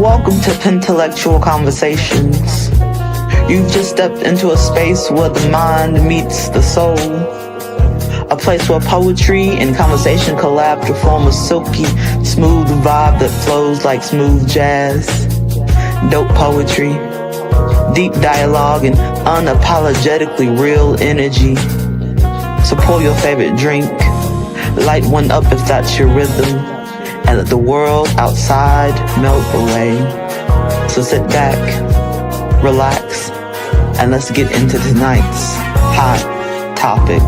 Welcome to PenTellectual Conversations. You've just stepped into a space where the mind meets the soul. A place where poetry and conversation collab to form a silky, smooth vibe that flows like smooth jazz. Dope poetry, deep dialogue, and unapologetically real energy. So pour your favorite drink, light one up if that's your rhythm, and let the world outside melt away. So sit back, relax, and let's get into tonight's hot topic.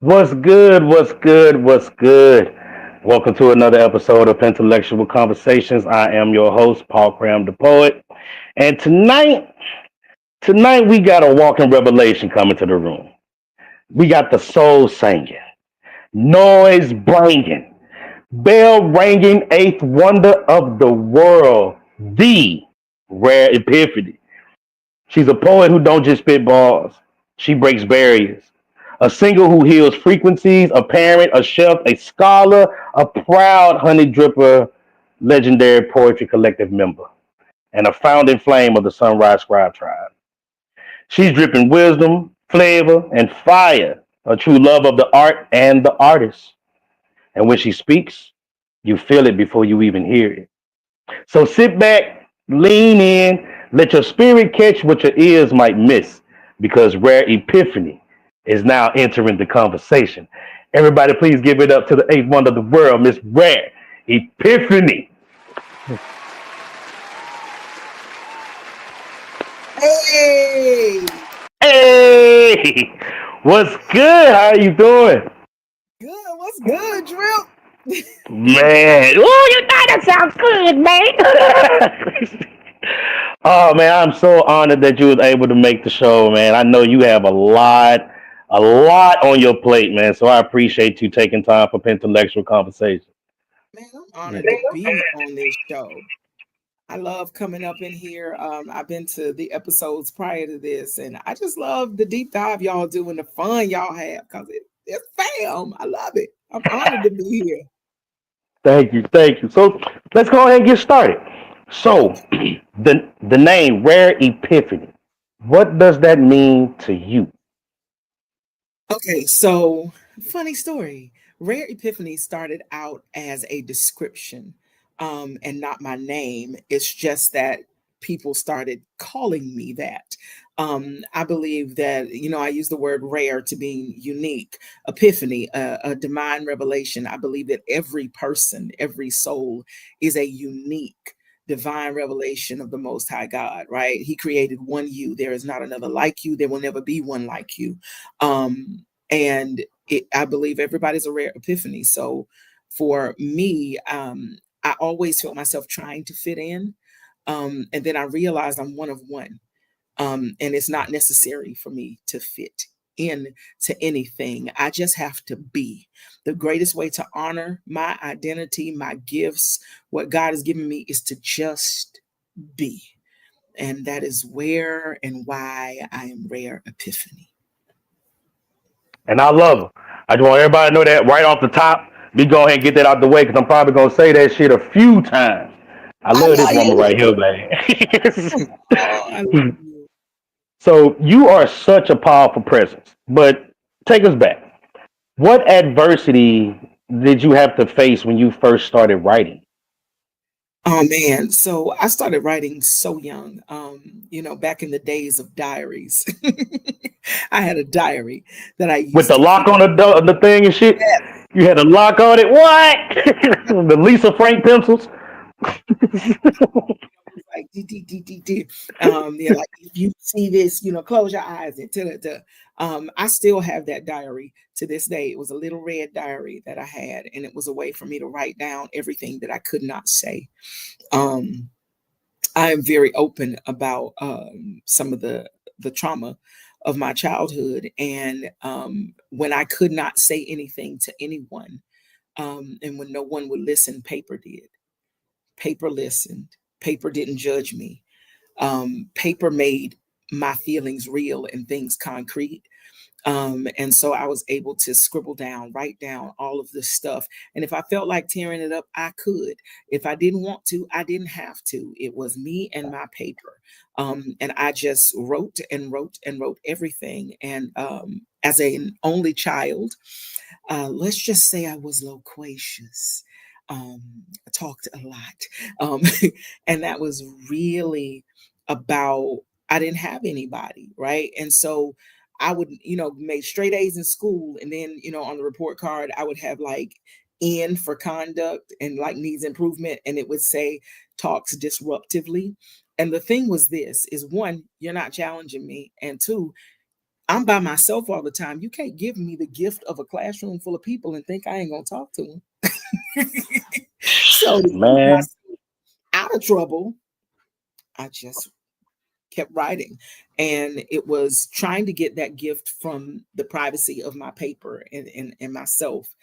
What's good? What's good? What's good? Welcome to another episode of PenTellectual Conversations. I am your host, Paul Cram the Poet. And tonight we got a walking revelation coming to the room. We got the soul singing, noise bringing, bell ringing, eighth wonder of the world, the Rare Epiphany. She's a poet who don't just spit bars. She breaks barriers. A singer who heals frequencies, a parent, a chef, a scholar, a proud honey dripper, legendary poetry collective member, and a founding flame of the Sunrise Scribe Tribe. She's dripping wisdom, flavor, and fire, a true love of the art and the artist. And when she speaks, you feel it before you even hear it. So sit back, lean in, let your spirit catch what your ears might miss, because Rare Epiphany is now entering the conversation. Everybody, please give it up to the eighth wonder of the world, Miss Rare Epiphany. Hey, Hey, what's good? How are you doing? good. What's good, Drip? Man, oh, you know that sounds good, man. Oh man, I'm so honored that you was able to make the show, man. I know you have a lot on your plate, man. So I appreciate you taking time for PenTellectual Conversation. Man, I'm honored to be on this show. I love coming up in here. I've been to the episodes prior to this, and I just love the deep dive y'all do and the fun y'all have because it's fam. I love it. I'm honored to be here. Thank you. So let's go ahead and get started. So the name Rare Epiphany, what does that mean to you? Okay, so funny story. Rare Epiphany started out as a description, and not my name. It's just that people started calling me that. I believe that, I use the word rare to being unique, epiphany, a divine revelation. I believe that every person, every soul is a unique divine revelation of the Most High God, right? He created one you. There is not another like you. There will never be one like you. I believe everybody's a rare epiphany. So for me, I always felt myself trying to fit in. And then I realized I'm one of one. And it's not necessary for me to fit in to anything. I just have to be. The greatest way to honor my identity, my gifts, what God has given me is to just be. And that is where and why I am Rare Epiphany. And I love her. I just want everybody to know that right off the top. We go ahead and get that out the way because I'm probably gonna say that shit a few times. I I love this love woman you. right here, man. Oh, I love you. So you are such a powerful presence. But take us back. What adversity did you have to face when you first started writing? Oh man, so I started writing so young. Back in the days of diaries. I had a diary that I With used the to lock keep. on the thing and shit? You had a lock on it? What? The Lisa Frank pencils? It's like D. Like if you see this, close your eyes and tell it to. I still have that diary to this day. It was a little red diary that I had, and it was a way for me to write down everything that I could not say. Um, I am very open about some of the trauma of my childhood, and when I could not say anything to anyone, and when no one would listen, paper did. Paper listened. Paper didn't judge me. Paper made my feelings real and things concrete. And so I was able to scribble down, write down all of this stuff. And if I felt like tearing it up, I could. If I didn't want to, I didn't have to. It was me and my paper. And I just wrote and wrote and wrote everything. And as an only child, let's just say I was loquacious. I talked a lot. And that was really about, I didn't have anybody, right? And so I would, make straight A's in school. And then, on the report card, I would have like N for conduct and like needs improvement. And it would say talks disruptively. And the thing was this is one, you're not challenging me. And two, I'm by myself all the time. You can't give me the gift of a classroom full of people and think I ain't gonna talk to them. So to keep Man, myself out of trouble, I just kept writing. And it was trying to get that gift from the privacy of my paper and myself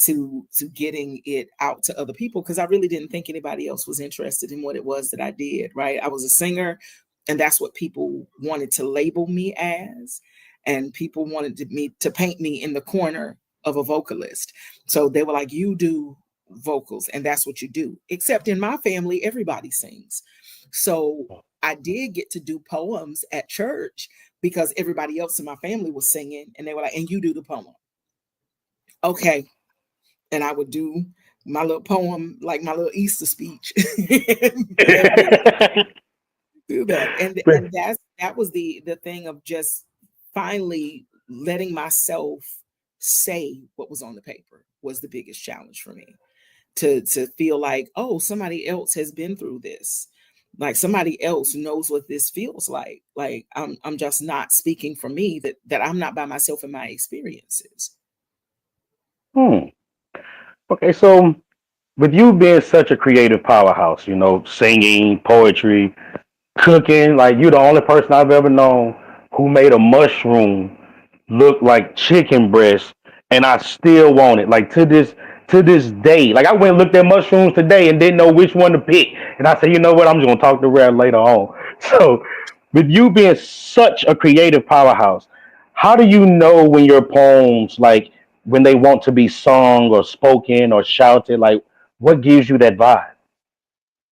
to getting it out to other people, because I really didn't think anybody else was interested in what it was that I did, right? I was a singer, and that's what people wanted to label me as. And people wanted me to paint me in the corner of a vocalist. So they were like, you do vocals, and that's what you do. Except in my family, everybody sings. So I did get to do poems at church because everybody else in my family was singing, and they were like, and you do the poem. Okay. And I would do my little poem, like my little Easter speech. Do that. And that was the thing of just finally letting myself say what was on the paper was the biggest challenge for me. To feel like, oh, somebody else has been through this. Like somebody else knows what this feels like. Like I'm just not speaking for me, that I'm not by myself in my experiences. Okay, so with you being such a creative powerhouse, singing, poetry, cooking, like you're the only person I've ever known who made a mushroom look like chicken breast, and I still want it. Like to this day. Like I went and looked at mushrooms today and didn't know which one to pick. And I said, you know what, I'm just gonna talk to Rare later on. So with you being such a creative powerhouse, how do you know when your poems, like when they want to be sung or spoken or shouted, like what gives you that vibe?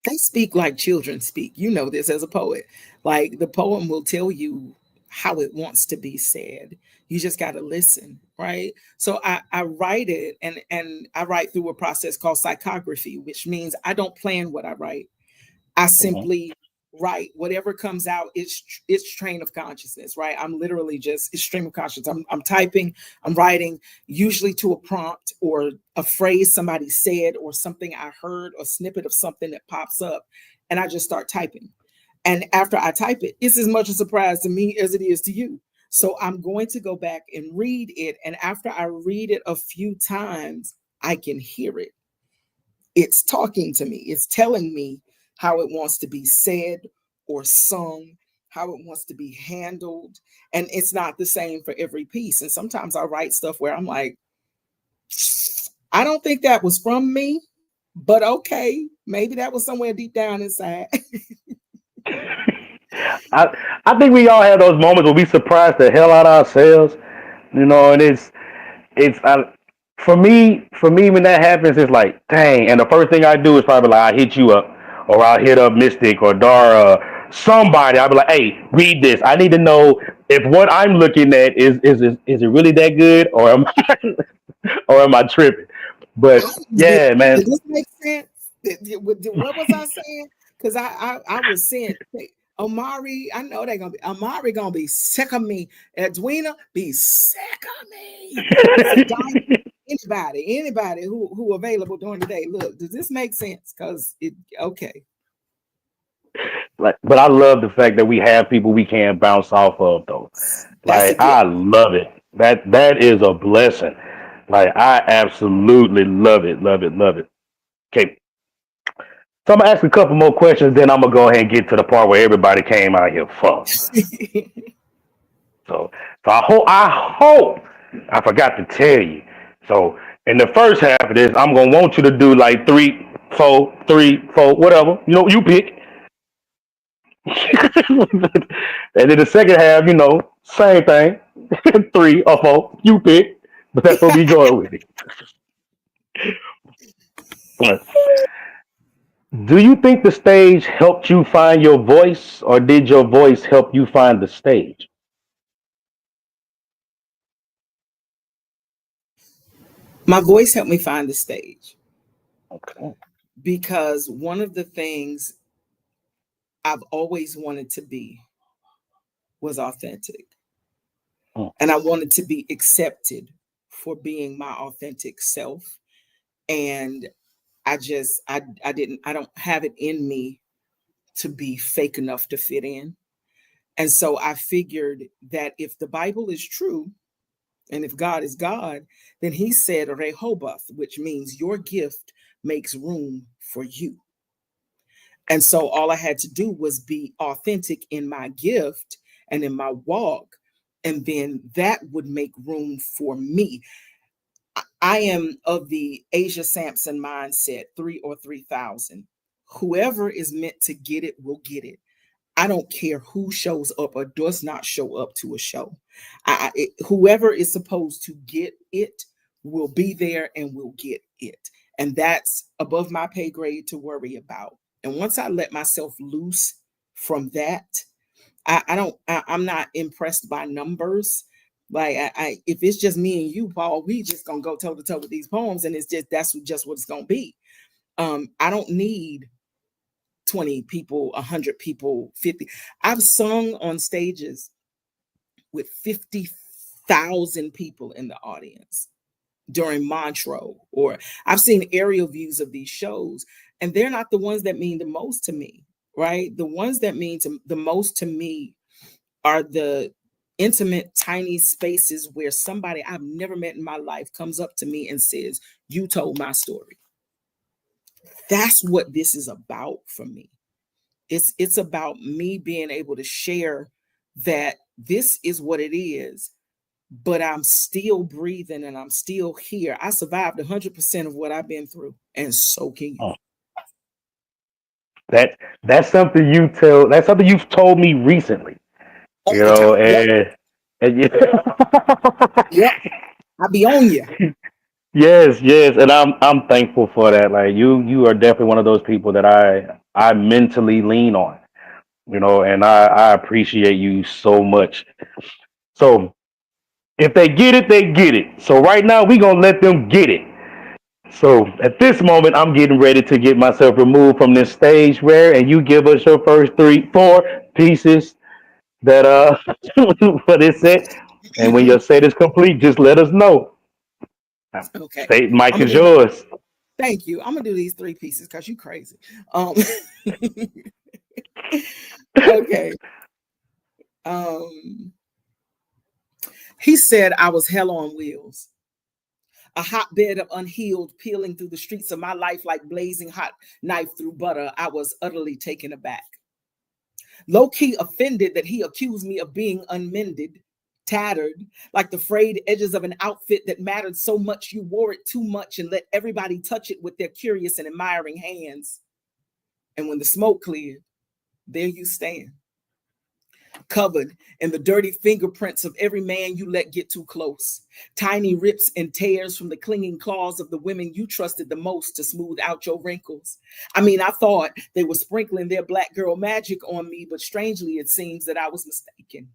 They speak like children speak. You know this as a poet. Like the poem will tell you how it wants to be said. You just got to listen, right? So I write it, and I write through a process called psychography, which means I don't plan what I write. I Mhm. simply write whatever comes out. It's train of consciousness, right? I'm literally just it's stream of consciousness. I'm typing, I'm writing, usually to a prompt or a phrase somebody said or something I heard, or snippet of something that pops up, and I just start typing. And after I type it, it's as much a surprise to me as it is to you. So I'm going to go back and read it, and after I read it a few times, I can hear it. It's talking to me. It's telling me how it wants to be said or sung, how it wants to be handled. And it's not the same for every piece. And sometimes I write stuff where I'm like, I don't think that was from me, but okay, maybe that was somewhere deep down inside. I I think we all have those moments where we surprise the hell out of ourselves, and it's for me when that happens, it's like dang, and the first thing I do is probably like I hit you up, or I'll hit up Mystic or Dara, somebody. I'll be like, hey, read this. I need to know if what I'm looking at is it really that good, or am or am I tripping? But yeah, man. Did this make sense? What was I saying? Because I was saying, hey, Omari, I know they're gonna be Omari gonna be sick of me. Edwina be sick of me. Sadai, anybody who available during the day. Look, does this make sense? Because it okay. Like, but I love the fact that we have people we can bounce off of, though. That's a Like, gift. I love it. That is a blessing. Like, I absolutely love it, love it, love it. Okay, so I'm gonna ask a couple more questions, then I'm gonna go ahead and get to the part where everybody came out here for. So I hope I forgot to tell you. So in the first half of this, I'm gonna want you to do like three, four, whatever. You pick. And then the second half, same thing. 3 or 4, you pick. But that's what we going with it. But do you think the stage helped you find your voice, or did your voice help you find the stage? My voice helped me find the stage Okay. because one of the things I've always wanted to be was authentic. Mm. And I wanted to be accepted for being my authentic self. And I don't have it in me to be fake enough to fit in. And so I figured that if the Bible is true and if God is God, then he said Rehoboth, which means your gift makes room for you. And so all I had to do was be authentic in my gift and in my walk. And then that would make room for me. I am of the Asia Sampson mindset, 3 or 3,000. Whoever is meant to get it will get it. I don't care who shows up or does not show up to a show. Whoever is supposed to get it will be there and will get it. And that's above my pay grade to worry about. And once I let myself loose from that, I'm not impressed by numbers. Like if it's just me and you, Paul, we just gonna go toe to toe with these poems, and that's just what it's gonna be. I don't need 20 people, 100 people, 50. I've sung on stages with 50,000 people in the audience during Montreux, or I've seen aerial views of these shows, and they're not the ones that mean the most to me, right? The ones that mean the most to me are the intimate, tiny spaces where somebody I've never met in my life comes up to me and says, "You told my story." That's what this is about for me. It's about me being able to share that this is what it is, but I'm still breathing and I'm still here. I survived 100% of what I've been through, and so can you. Oh, that that's something you tell. That's something you've told me recently. All You the know, time. Yep. and Yep. I be on you. yes, yes, and I'm thankful for that. Like you are definitely one of those people that I mentally lean on. You know, and I appreciate you so much. So if they get it, they get it. So right now we gonna let them get it. So at this moment, I'm getting ready to get myself removed from this stage, Rare, and you give us your first 4 pieces that for this set. And when your set is complete, just let us know. Okay. State mic I'm gonna is do yours. thank you. I'm gonna do these 3 pieces because you crazy. Um okay. Um he said I was hell on wheels, a hotbed of unhealed, peeling through the streets of my life like blazing hot knife through butter. I was utterly taken aback. Low key offended that he accused me of being unmended, tattered, like the frayed edges of an outfit that mattered so much you wore it too much and let everybody touch it with their curious and admiring hands. And when the smoke cleared, there you stand, covered in the dirty fingerprints of every man you let get too close, tiny rips and tears from the clinging claws of the women you trusted the most to smooth out your wrinkles. I mean, I thought they were sprinkling their black girl magic on me, but strangely it seems that I was mistaken.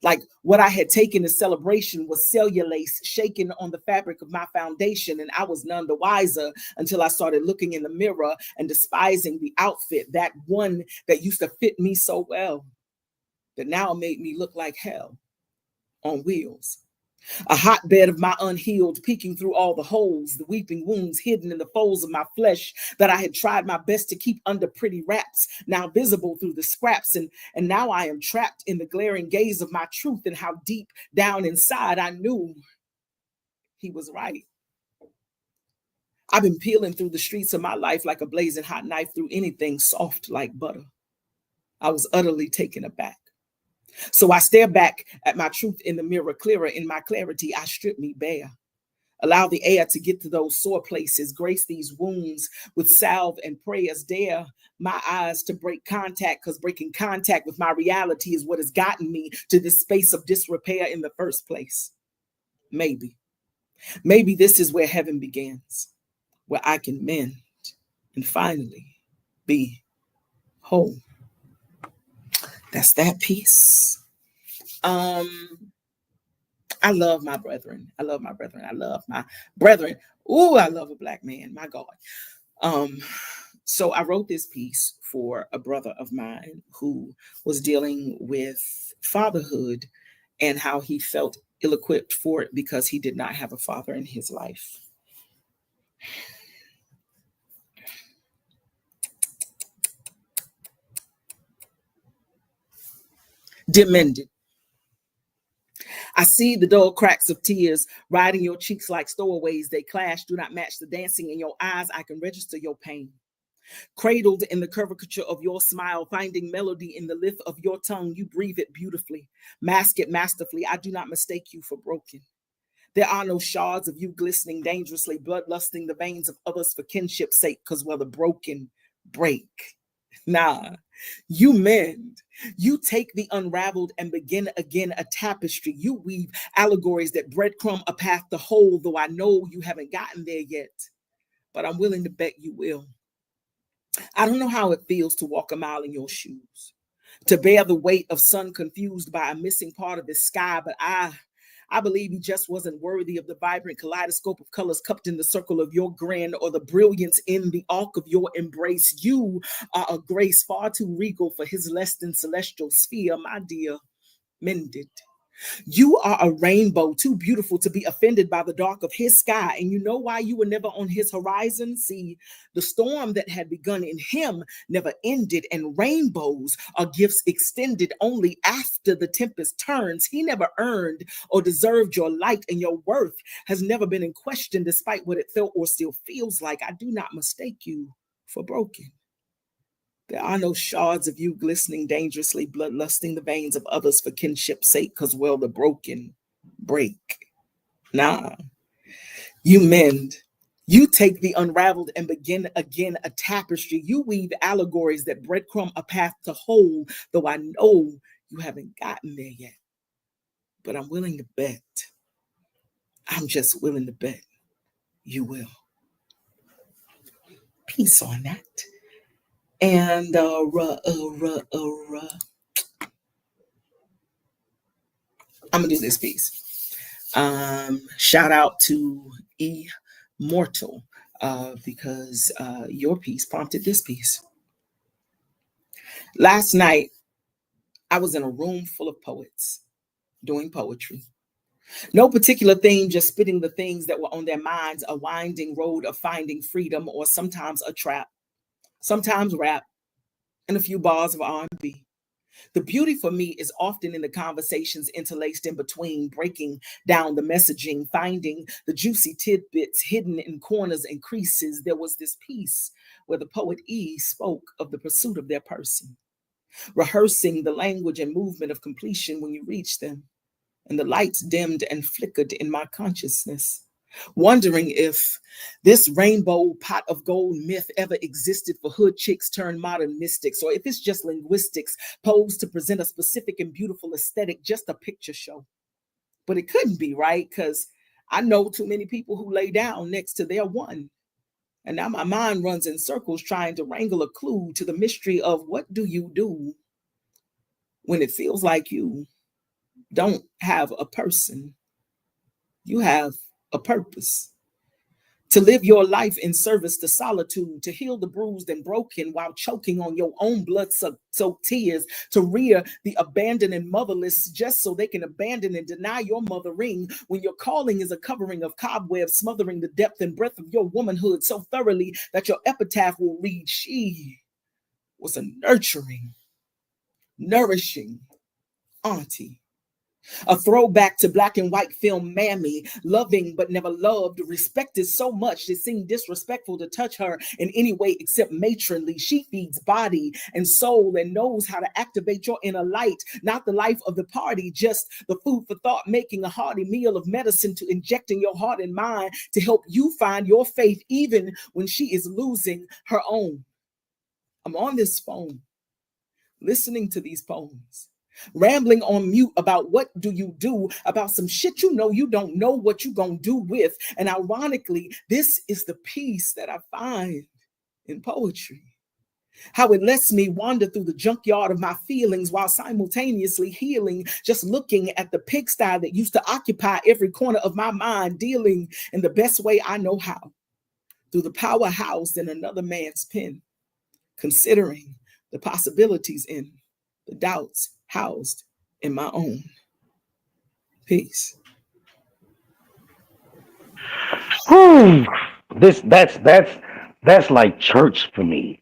Like what I had taken as celebration was cellulase shaken on the fabric of my foundation, and I was none the wiser until I started looking in the mirror and despising the outfit, that one that used to fit me so well, that now made me look like hell on wheels. A hotbed of my unhealed, peeking through all the holes, the weeping wounds hidden in the folds of my flesh that I had tried my best to keep under pretty wraps, now visible through the scraps. And now I am trapped in the glaring gaze of my truth, and how deep down inside I knew he was right. I've been peeling through the streets of my life like a blazing hot knife through anything soft like butter. I was utterly taken aback. So I stare back at my truth in the mirror, clearer in my clarity. I strip me bare. Allow the air to get to those sore places. Grace these wounds with salve and prayers. Dare my eyes to break contact, because breaking contact with my reality is what has gotten me to this space of disrepair in the first place. Maybe this is where heaven begins, where I can mend and finally be whole. That's that piece. I love my brethren. I love my brethren. I love my brethren. Ooh, I love a Black man. My God. So I wrote this piece for a brother of mine who was dealing with fatherhood and how he felt ill-equipped for it because he did not have a father in his life. Demended. I see the dull cracks of tears riding your cheeks like stowaways. They clash, do not match the dancing in your eyes. I can register your pain. Cradled in the curvature of your smile, finding melody in the lift of your tongue, you breathe it beautifully, mask it masterfully. I do not mistake you for broken. There are no shards of you glistening dangerously, bloodlusting the veins of others for kinship's sake, because the broken break. Nah, you mend. You take the unraveled and begin again a tapestry. You weave allegories that breadcrumb a path to whole, though I know you haven't gotten there yet, but I'm willing to bet you will. I don't know how it feels to walk a mile in your shoes, to bear the weight of sun confused by a missing part of the sky, but I believe he just wasn't worthy of the vibrant kaleidoscope of colors cupped in the circle of your grin, or the brilliance in the arc of your embrace. You are a grace far too regal for his less than celestial sphere, my dear. Mended. You are a rainbow too beautiful to be offended by the dark of his sky. And you know why you were never on his horizon? See, the storm that had begun in him never ended, and rainbows are gifts extended only after the tempest turns. He never earned or deserved your light, and your worth has never been in question despite what it felt or still feels like. I do not mistake you for broken. There are no shards of you glistening dangerously, bloodlusting the veins of others for kinship's sake, because the broken break. Nah, you mend. You take the unraveled and begin again a tapestry. You weave allegories that breadcrumb a path to whole, though I know you haven't gotten there yet. But I'm willing to bet. I'm just willing to bet you will. Peace on that. And I'm gonna do this piece. Shout out to Immortal because your piece prompted this piece. Last night, I was in a room full of poets doing poetry. No particular theme, just spitting the things that were on their minds, a winding road of finding freedom, or sometimes a trap, sometimes rap, and a few bars of R&B. The beauty for me is often in the conversations interlaced in between, breaking down the messaging, finding the juicy tidbits hidden in corners and creases. There was this piece where the poet E spoke of the pursuit of their person, rehearsing the language and movement of completion when you reach them, and the lights dimmed and flickered in my consciousness, wondering if this rainbow pot of gold myth ever existed for hood chicks turned modern mystics, or if it's just linguistics posed to present a specific and beautiful aesthetic, just a picture show. But it couldn't be, right? Because I know too many people who lay down next to their one. And now my mind runs in circles trying to wrangle a clue to the mystery of what do you do when it feels like you don't have a person, you have a purpose. To live your life in service to solitude, to heal the bruised and broken while choking on your own blood-soaked tears, to rear the abandoned and motherless just so they can abandon and deny your mothering when your calling is a covering of cobwebs, smothering the depth and breadth of your womanhood so thoroughly that your epitaph will read, she was a nurturing, nourishing auntie A throwback to black and white film Mammy, loving but never loved, respected so much it seemed disrespectful to touch her in any way except matronly. She feeds body and soul and knows how to activate your inner light, not the life of the party, just the food for thought, making a hearty meal of medicine to inject in your heart and mind to help you find your faith even when she is losing her own. I'm on this phone listening to these poems, rambling on mute about what do you do about some shit you know you don't know what you gonna do with. And ironically, this is the peace that I find in poetry. How it lets me wander through the junkyard of my feelings while simultaneously healing, just looking at the pigsty that used to occupy every corner of my mind, dealing in the best way I know how, through the power housed in another man's pen, considering the possibilities in the doubts housed in my own. Peace. That's like church for me.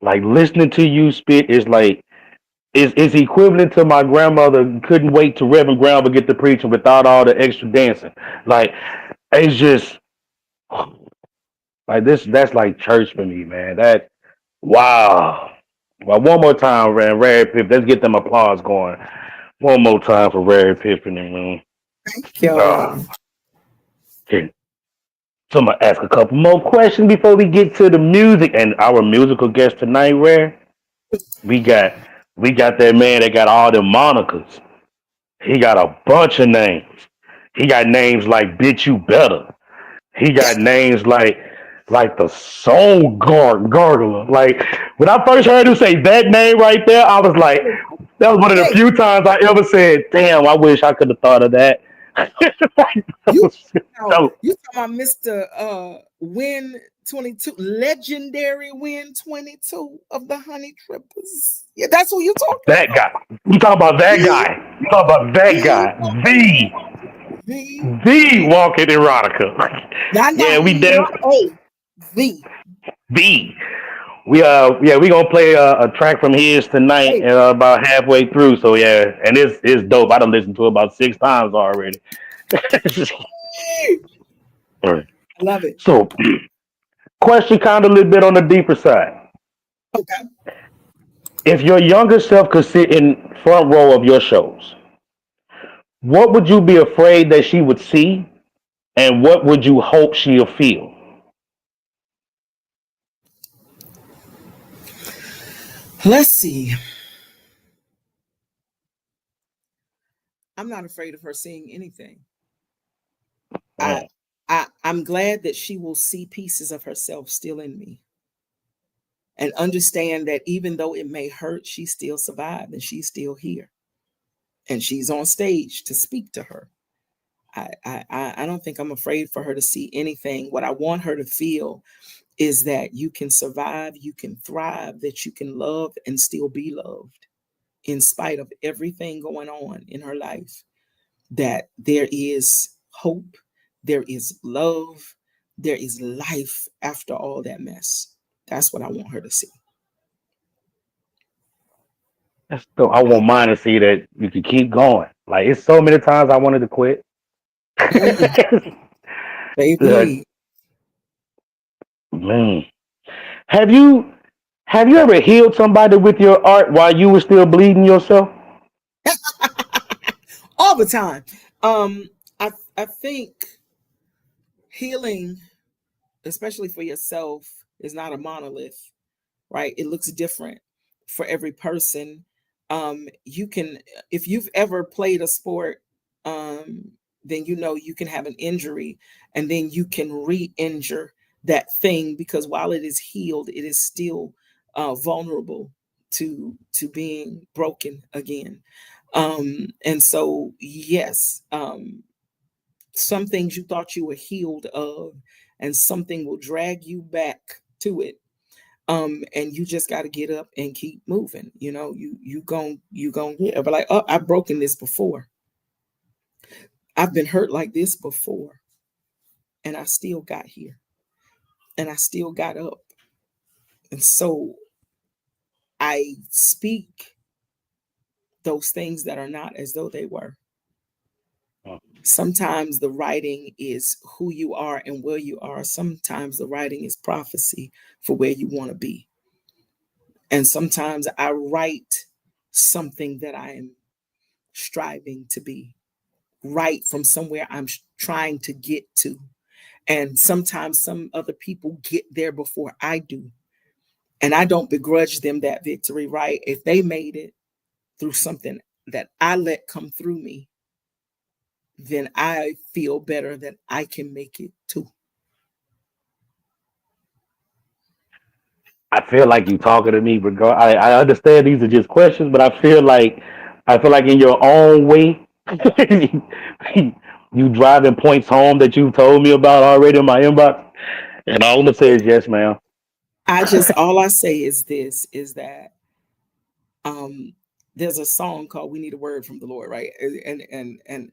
Like listening to you spit is like is equivalent to my grandmother couldn't wait to Reverend Grandma get to preaching without all the extra dancing. Like it's just like this. That's like church for me, man. That wow. Well, one more time, man. Rare Epiphany. Let's get them applause going. One more time for Rare Epiphany, man. Thank you. Okay. So I'm gonna ask a couple more questions before we get to the music and our musical guest tonight, Rare. We got we got that man that got all the monikers. He got a bunch of names. He got names like Bitch You Better. He got names like the Soul Gargler. Like when I first heard him say that name right there, I was like, that was one of the few times I ever said, "Damn, I wish I could have thought of that." You That was- you talking about Mr. Win 22, legendary Win 22 of the Honey Trippers. Yeah, that's who you talking that guy. You talk about that guy. You talk about that guy. the The walking erotica. Yeah, we did. the The we gonna play a track from his tonight hey. and about halfway through. So yeah, and it's dope. I done listened to it about 6 times already. All right. I love it. So question kind of a little bit on the deeper side. Okay. If your younger self could sit in front row of your shows, what would you be afraid that she would see, and what would you hope she'll feel? Let's see. I'm not afraid of her seeing anything. I, Mm. I'm glad that she will see pieces of herself still in me and understand that even though it may hurt, she still survived and she's still here and she's on stage to speak to her. I don't think I'm afraid for her to see anything. What I want her to feel is that you can survive, you can thrive, that you can love and still be loved in spite of everything going on in her life, that there is hope, there is love, there is life after all that mess. That's what I want her to see. So I want mine to see that you can keep going. Like it's so many times I wanted to quit. Like, Baby. man, have you have you ever healed somebody with your art while you were still bleeding yourself? All the time. Um, I think healing, especially for yourself, is not a monolith, right? It looks different for every person. You can, if you've ever played a sport, um, then you know you can have an injury and then you can re-injure that thing because while it is healed, it is still vulnerable to being broken again. And so, yes, some things you thought you were healed of, and something will drag you back to it. And you just got to get up and keep moving. You know, you gon' get but like, oh, I've broken this before. I've been hurt like this before, and I still got here, and I still got up. And so I speak those things that are not as though they were. Sometimes the writing is who you are and where you are. Sometimes the writing is prophecy for where you want to be. And sometimes I write something that I am striving to be, write from somewhere I'm trying to get to. And sometimes some other people get there before I do. And I don't begrudge them that victory, right? If they made it through something that I let come through me, then I feel better that I can make it too. I feel like you talking to me. I understand these are just questions, but I feel like in your own way, you driving points home that you've told me about already in my inbox. And all I'm gonna say is yes, ma'am. All I say is this is that um there's a song called We Need a Word from the Lord, right? And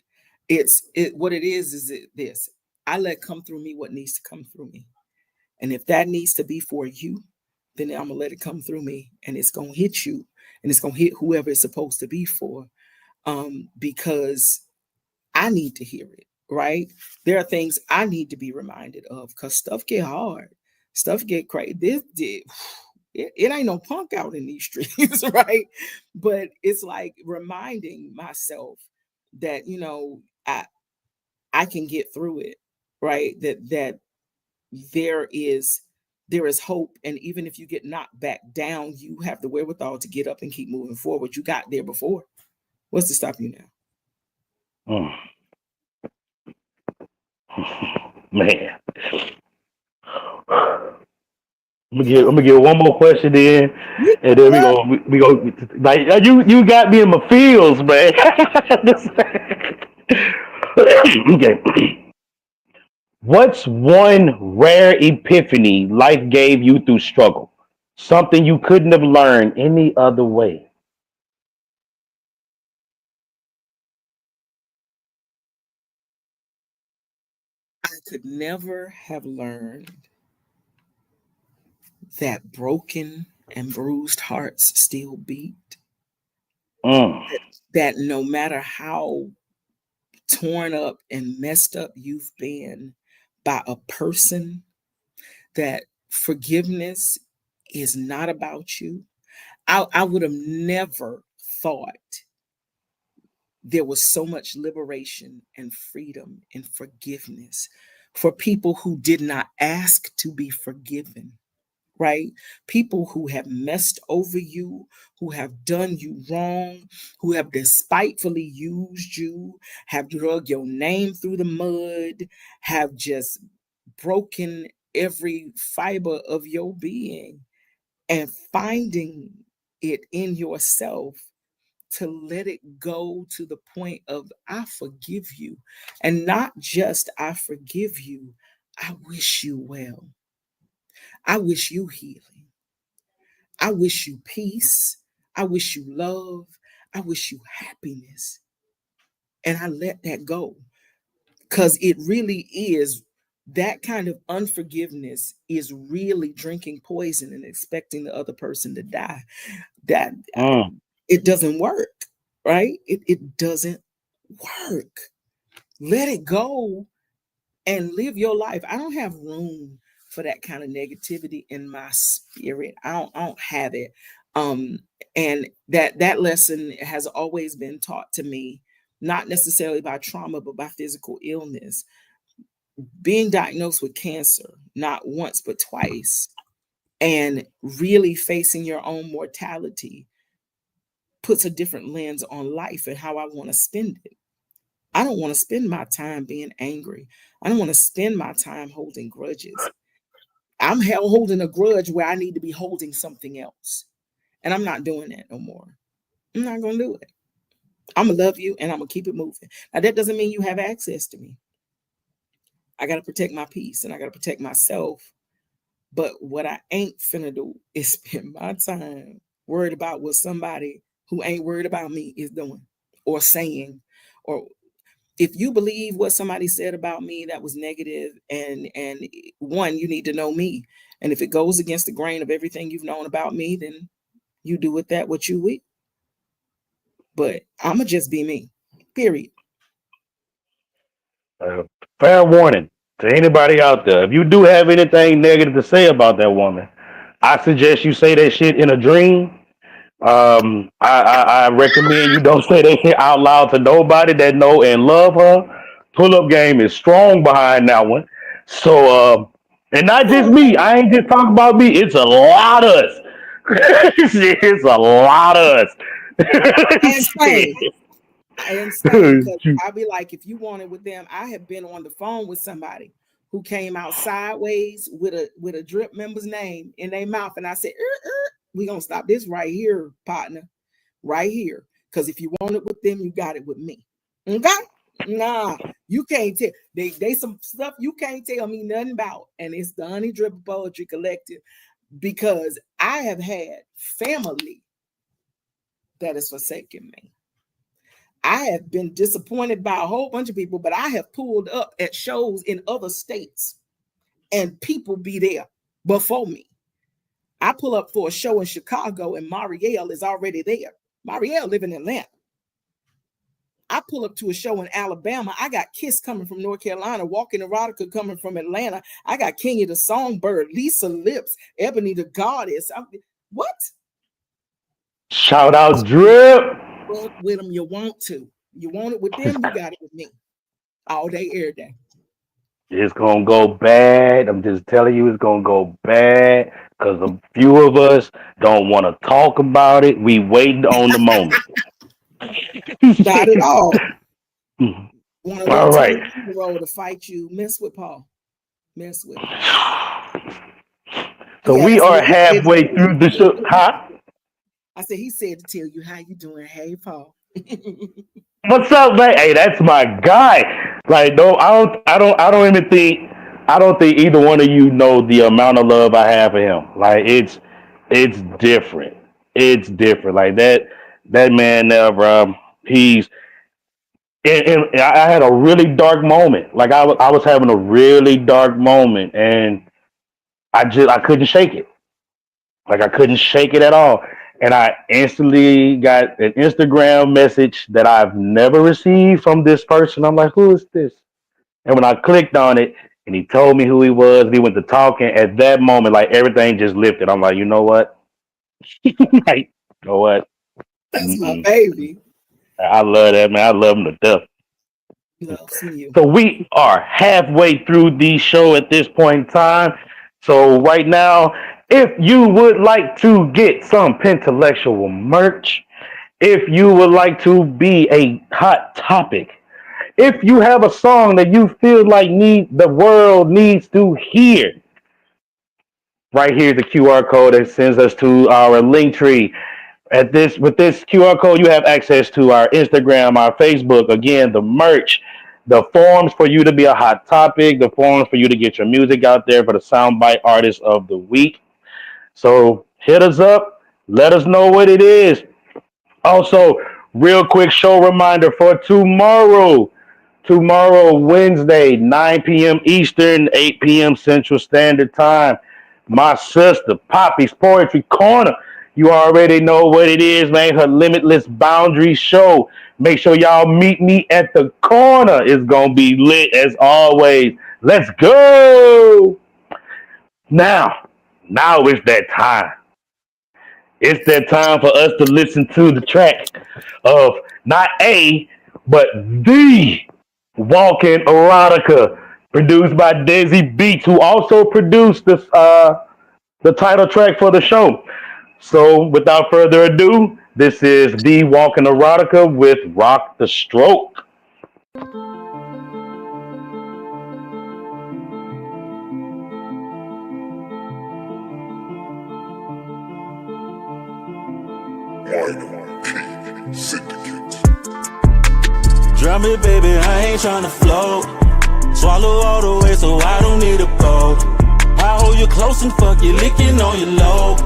it what it is this. I let come through me what needs to come through me. And if that needs to be for you, then I'm gonna let it come through me and it's gonna hit you and it's gonna hit whoever it's supposed to be for. Because I need to hear it, right? There are things I need to be reminded of because stuff get hard, stuff get crazy. It ain't no punk out in these streets, right? But it's like reminding myself that I can get through it, right? That there is there is hope, and even if you get knocked back down, you have the wherewithal to get up and keep moving forward. You got there before. What's to stop you now? Mm, man. I'm gonna get one more question in, You and then know, we go like you got me in my feels, man. Okay. What's one rare epiphany life gave you through struggle? Something you couldn't have learned any other way. I could never have learned that broken and bruised hearts still beat. Mm, That no matter how torn up and messed up you've been by a person, that forgiveness is not about you. I would have never thought there was so much liberation and freedom and forgiveness for people who did not ask to be forgiven, right? People who have messed over you, who have done you wrong, who have despitefully used you, have drug your name through the mud, have just broken every fiber of your being, and finding it in yourself to let it go to the point of I forgive you, and not just I forgive you, I wish you well. I wish you healing. I wish you peace. I wish you love. I wish you happiness. And I let that go because it really is that kind of unforgiveness is really drinking poison and expecting the other person to die. That mm, it doesn't work, right? It doesn't work. Let it go and live your life. I don't have room for that kind of negativity in my spirit. I don't have it. Um, and that lesson has always been taught to me, not necessarily by trauma, but by physical illness. Being diagnosed with cancer, not once but twice, and really facing your own mortality puts a different lens on life and how I want to spend it. I don't want to spend my time being angry. I don't want to spend my time holding grudges. I'm holding a grudge where I need to be holding something else. And I'm not doing that no more. I'm not going to do it. I'm going to love you and I'm going to keep it moving. Now, that doesn't mean you have access to me. I got to protect my peace and I got to protect myself. But what I ain't finna do is spend my time worried about what somebody who ain't worried about me is doing or saying. Or if you believe what somebody said about me that was negative, and one, you need to know me. And if it goes against the grain of everything you've known about me, then you do with that what you will. But I'ma just be me. Period. Fair warning to anybody out there. If you do have anything negative to say about that woman, I suggest you say that shit in a dream. I recommend you don't say that shit out loud to nobody that know and love her. Pull up game is strong behind that one. So, and not just me. I ain't just talking about me. It's a lot of us. It's a lot of us. I understand because I'll be like, if you want it with them, I have been on the phone with somebody who came out sideways with a drip member's name in their mouth, and I said, "We gonna stop this right here, partner, right here. Because if you want it with them, you got it with me. Okay? Nah, you can't tell. They some stuff you can't tell me nothing about, and it's the Honey Drip Poetry Collective because I have had family that has forsaken me. I have been disappointed by a whole bunch of people, but I have pulled up at shows in other states and people be there before me. I pull up for a show in Chicago and Marielle is already there. Marielle live in Atlanta. I pull up to a show in Alabama. I got Kiss coming from North Carolina, Walking Erotica coming from Atlanta. I got Kenya the Songbird, Lisa Lips, Ebony the Goddess. What? Shout out Drip. With them, you want to. You want it with them, you got it with me. All day, every day. It's gonna go bad. I'm just telling you, it's gonna go bad because a few of us don't want to talk about it. We waiting on the moment. Not at all. All right. Roll to fight you. Mess with Paul. Mess with him. So we are halfway through the show. Huh? I said he said to tell you how you doing. Hey, Paul. What's up, man? Hey, that's my guy. Like, no, I don't think either one of you know the amount of love I have for him. Like, it's different. It's different. Like that man there, bro. He's and I had a really dark moment. Like I was having a really dark moment, and I couldn't shake it. Like I couldn't shake it at all. And I instantly got an Instagram message that I've never received from this person. I'm like, who is this? And when I clicked on it and he told me who he was, and he went to talking, at that moment, like everything just lifted. I'm like, you know what? Like, you know what? That's my baby. I love that, man. I love him to death. Loves you. So we are halfway through the show at this point in time. So right now, if you would like to get some PenTellectual merch, if you would like to be a hot topic, if you have a song that you feel like the world needs to hear, right here the QR code that sends us to our link tree. With this QR code, you have access to our Instagram, our Facebook, again, the merch, the forms for you to be a hot topic, the forms for you to get your music out there for the Soundbite Artist of the Week. So hit us up. Let us know what it is. Also, real quick show reminder for tomorrow. Tomorrow, Wednesday, 9 p.m. Eastern, 8 p.m. Central Standard Time. My sister, Poppy's Poetry Corner. You already know what it is, man. Her Limitless Boundaries show. Make sure y'all meet me at the corner. It's going to be lit as always. Let's go. Now it's that time. It's that time for us to listen to the track of not a, but the Walking Erotica, produced by Desi Beats, who also produced this, the title track for the show. So without further ado, this is The Walking Erotica with Rock the Stroke. Drown me, baby, I ain't tryna float. Swallow all the way, so I don't need a boat. I hold you close and fuck you, licking on your lobe.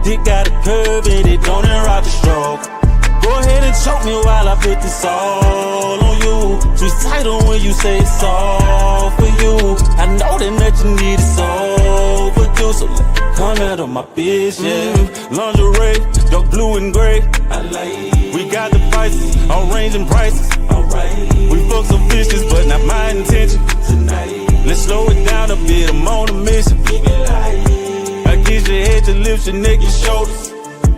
Dick got a curve in it, don't interrupt the stroke. Go ahead and choke me while I put this all on you. Sweet title when you say it's all for you. I know that you need it so for you. So come out of my bitch, yeah. Lingerie, dark blue and gray. I like We got the prices, all ranging prices. We fuck some fishes, but not my intention. Let's slow it down a bit, I'm on a mission. I kiss your head, your lips, your neck, your shoulders.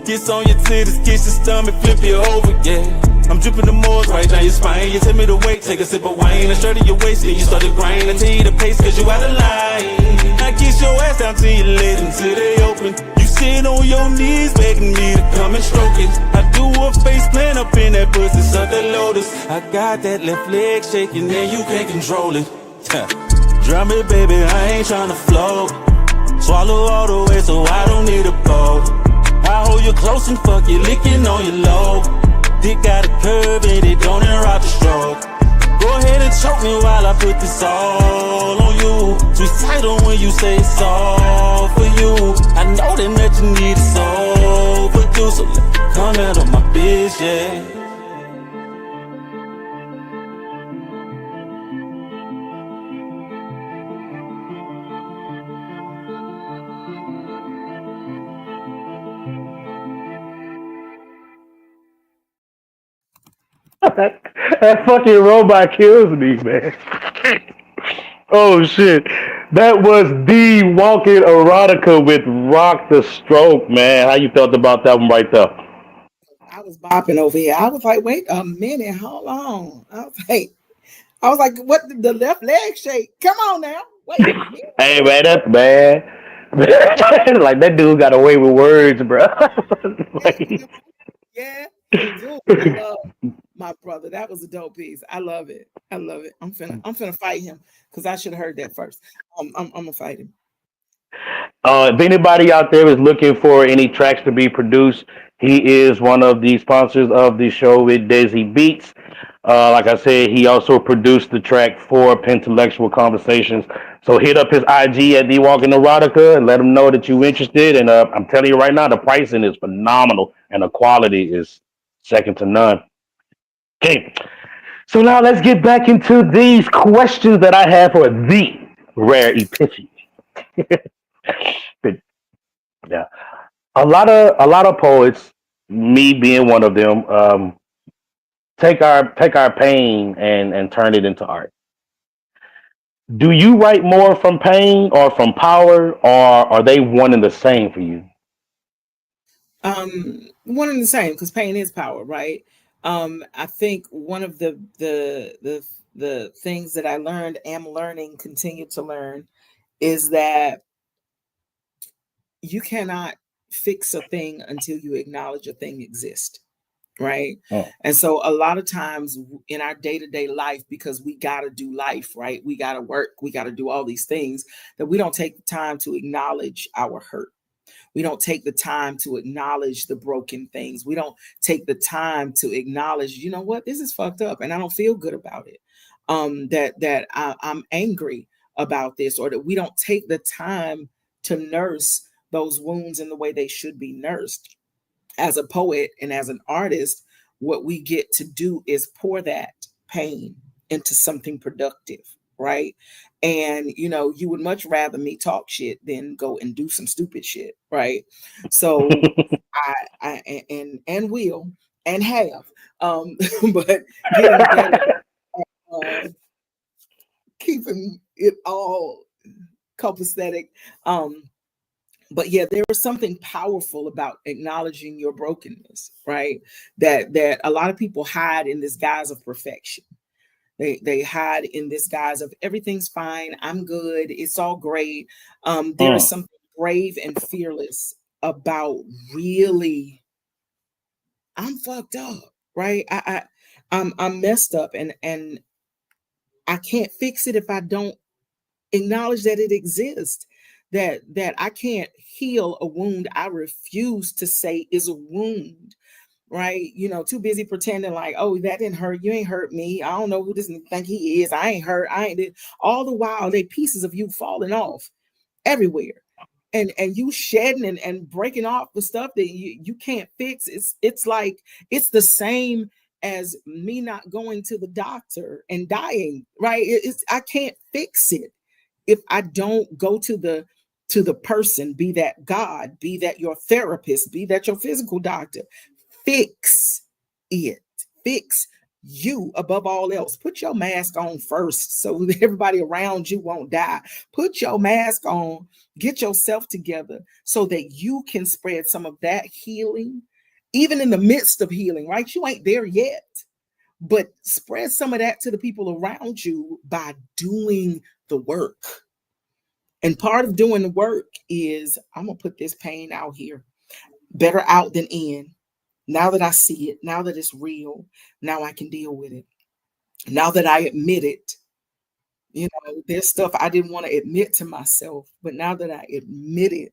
Kiss on your titties, kiss your stomach, flip you over, yeah. I'm dripping the moors right down your spine. You tell me to wait, take a sip of wine. I straight in your waist, then you start to grind. I tell you the pace, cause you out of line. I kiss your ass down till you late until they open. You sit on your knees, begging me to come and stroke it. I do a face plant up in that pussy, suck the lotus. I got that left leg shaking, and you can't control it. Drown me, baby, I ain't tryna float. Swallow all the way, so I don't need a boat. I hold you close and fuck you, licking on your lobe. Dick got a curve and it don't interrupt the stroke. Go ahead and choke me while I put this all on you. Sweet title when you say it's all for you. I know that you need it so overdue, so let me come out of my bitch, yeah. That fucking robot kills me, man. Oh shit. That was the walking erotica with Rock the Stroke, man. How you felt about that one right there? I was bopping over here. I was like, wait a minute, hold on. I was like, what the left leg shake? Come on now. Wait a minute. Hey man, that's bad. Like that dude got away with words, bro. Like, Yeah. Dude, I love my brother. That was a dope piece. I love it. I love it. I'm finna fight him because I should have heard that first. I'm gonna fight him. if anybody out there is looking for any tracks to be produced, he is one of the sponsors of the show with Desi Beats. Like I said, he also produced the track for PenTellectual Conversations. So hit up his IG at The Walking Erotica and let him know that you're interested. And I'm telling you right now, the pricing is phenomenal and the quality is second to none. Okay, so now let's get back into these questions that I have for the Rare Epiphany. Yeah, a lot of poets, me being one of them, take our pain and turn it into art. Do you write more from pain or from power, or are they one and the same for you? One and the same because pain is power, right? I think one of the things that I learned, am learning, continue to learn, is that you cannot fix a thing until you acknowledge a thing exists, right? Oh. And so a lot of times in our day-to-day life, because we got to do life, right? We got to work, we got to do all these things, that we don't take the time to acknowledge our hurt. We don't take the time to acknowledge the broken things. We don't take the time to acknowledge, you know what, this is fucked up and I don't feel good about it. I'm angry about this, or that we don't take the time to nurse those wounds in the way they should be nursed. As a poet and as an artist, what we get to do is pour that pain into something productive, right? And you would much rather me talk shit than go and do some stupid shit, right? So I and will and have, but getting better at keeping it all copacetic. But yeah, there was something powerful about acknowledging your brokenness, right? That a lot of people hide in this guise of perfection. They hide in this guise of everything's fine, I'm good, it's all great. There is something brave and fearless about really, I'm fucked up, right? I'm messed up, and I can't fix it if I don't acknowledge that it exists. That I can't heal a wound I refuse to say is a wound, right? Too busy pretending like, oh, that didn't hurt. You ain't hurt me. I don't know who this think he is. I ain't hurt. I ain't. All the while, they pieces of you falling off everywhere, and you shedding and breaking off the stuff that you can't fix. It's like it's the same as me not going to the doctor and dying, right? I can't fix it if I don't go to the person, be that God, be that your therapist, be that your physical doctor. Fix it. Fix you above all else. Put your mask on first so that everybody around you won't die. Put your mask on, get yourself together so that you can spread some of that healing, even in the midst of healing, right? You ain't there yet, but spread some of that to the people around you by doing the work. And part of doing the work is, I'm going to put this pain out here. Better out than in. Now that I see it, now that it's real, now I can deal with it. Now that I admit it, there's stuff I didn't want to admit to myself, but now that I admit it,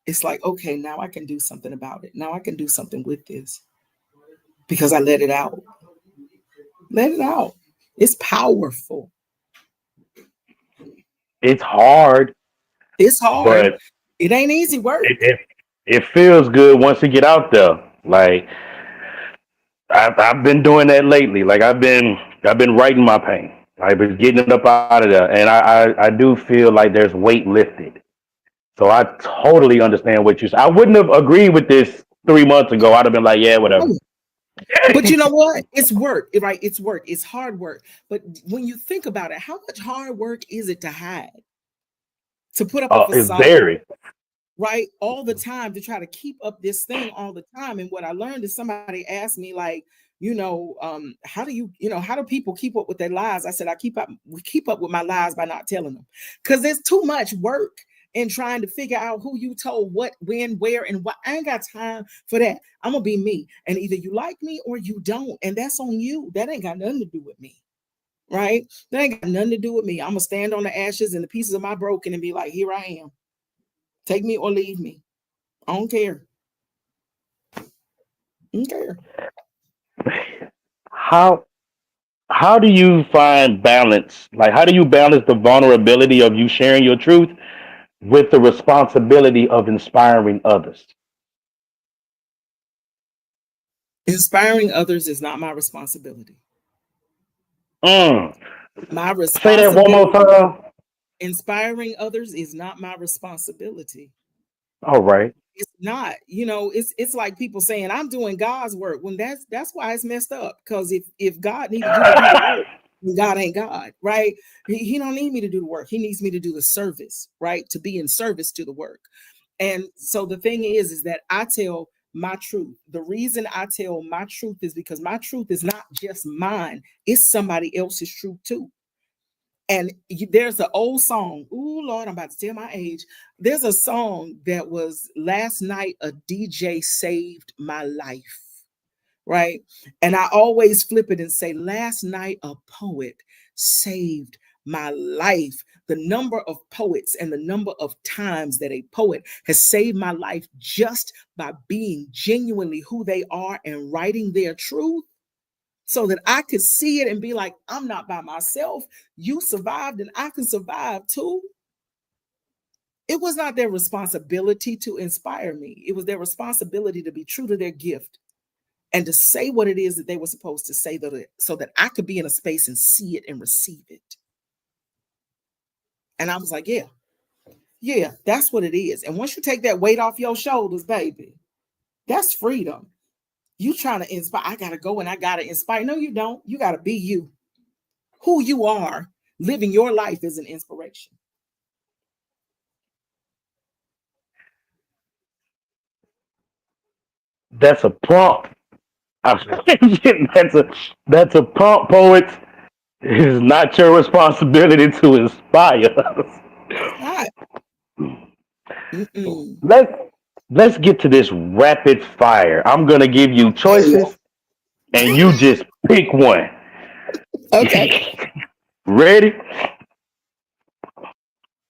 it's like, okay, now I can do something about it. Now I can do something with this because I let it out. Let it out. It's powerful. It's hard. It's hard. But it ain't easy work. It feels good once you get out there. Like I've been doing that lately. Like I've been writing my pain. I've been getting it up out of there, and I do feel like there's weight lifted. So I totally understand what you said. I wouldn't have agreed with this 3 months ago. I'd have been like, yeah, whatever. But you know what? It's work, right? It's work. It's hard work. But when you think about it, how much hard work is it to hide? To put up a facade, it's very, right? All the time, to try to keep up this thing all the time. And what I learned is, somebody asked me, like, how do people keep up with their lies? I said, we keep up with my lies by not telling them, because there's too much work in trying to figure out who you told what, when, where, and what. I ain't got time for that. I'm gonna be me, and either you like me or you don't, and that's on you. That ain't got nothing to do with me, right? That ain't got nothing to do with me. I'm gonna stand on the ashes and the pieces of my broken and be like, here I am. Take me or leave me. I don't care. I don't care. How do you find balance? Like, how do you balance the vulnerability of you sharing your truth with the responsibility of inspiring others? Inspiring others is not my responsibility. My responsibility. Say that one more time. Inspiring others is not my responsibility. All right. It's not. It's like people saying I'm doing God's work, when that's why it's messed up. Because if God needed you to do the work, then God ain't God, right? He don't need me to do the work. He needs me to do the service, right? To be in service to the work. And so the thing is that I tell my truth. The reason I tell my truth is because my truth is not just mine. It's somebody else's truth too. And there's an old song. Ooh, Lord, I'm about to tell my age. There's a song that was, last night a DJ saved my life, right? And I always flip it and say, last night a poet saved my life. The number of poets and the number of times that a poet has saved my life just by being genuinely who they are and writing their truth, so that I could see it and be like, I'm not by myself. You survived and I can survive too. It was not their responsibility to inspire me. It was their responsibility to be true to their gift and to say what it is that they were supposed to say, so that I could be in a space and see it and receive it. And I was like, yeah, that's what it is. And once you take that weight off your shoulders, baby, that's freedom. You trying to inspire. I got to go and I got to inspire. No, you don't. You got to be you. Who you are, living your life is an inspiration. That's a prompt. That's a prompt, poet. It is not your responsibility to inspire us. Right. Let's get to this rapid fire. I'm gonna give you choices, and you just pick one. Okay. Ready?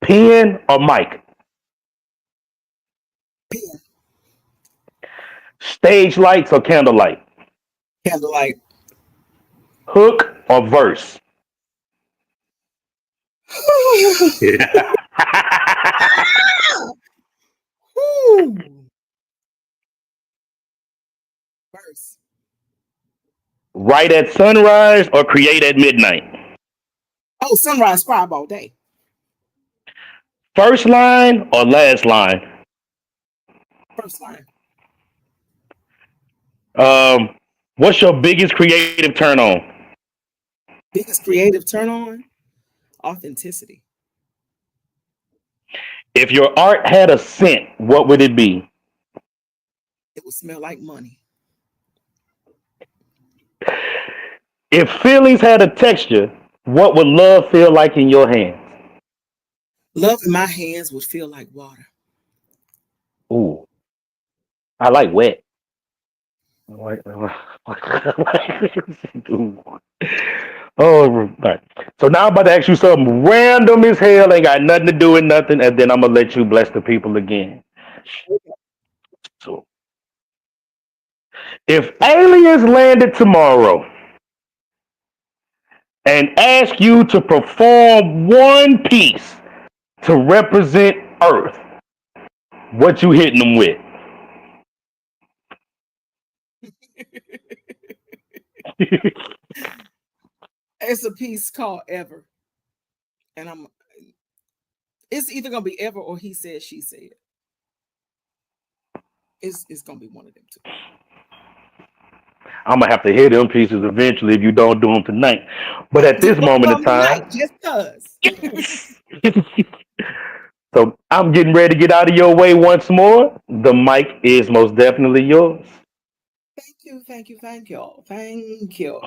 Pen or mic? Pen. Stage lights or candlelight? Candlelight. Hook or verse? Verse. Write at sunrise or create at midnight? Oh, sunrise scribe all day. First line or last line? First line. What's your biggest creative turn on? Biggest creative turn on? Authenticity. If your art had a scent, what would it be? It would smell like money. If feelings had a texture, what would love feel like in your hands? Love in my hands would feel like water. Ooh, I like wet. Like, oh, right. So now I'm about to ask you something random as hell, ain't got nothing to do with nothing, and then I'm gonna let you bless the people again. So, if aliens landed tomorrow and asked you to perform one piece to represent Earth, what you hitting them with? It's a piece called Ever. And it's either gonna be Ever or He Said, She Said. It's gonna be one of them two. I'm gonna have to hear them pieces eventually if you don't do them tonight. But at this Just both moment of in them tonight, time, just cause. so I'm getting ready to get out of your way once more. The mic is most definitely yours. Thank you.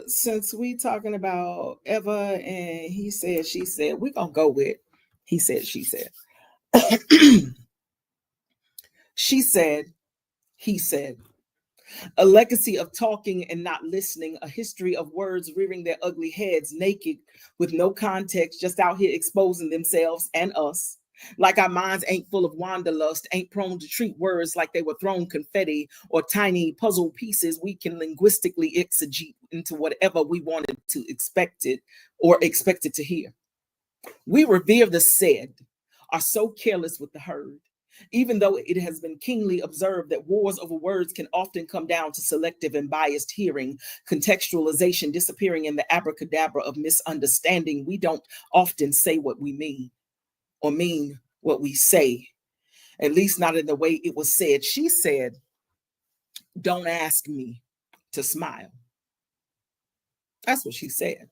Since we talking about Eva and He Said, She Said, we're gonna go with He Said, She Said. She said, he said. A legacy of talking and not listening, a history of words rearing their ugly heads naked with no context, just out here exposing themselves and us. Like our minds ain't full of wanderlust, ain't prone to treat words like they were thrown confetti or tiny puzzle pieces we can linguistically exegete into whatever we wanted to expect it or expected to hear. We revere the said, are so careless with the heard. Even though it has been keenly observed that wars over words can often come down to selective and biased hearing, contextualization disappearing in the abracadabra of misunderstanding, we don't often say what we mean or mean what we say, at least not in the way it was said. She said, don't ask me to smile. That's what she said.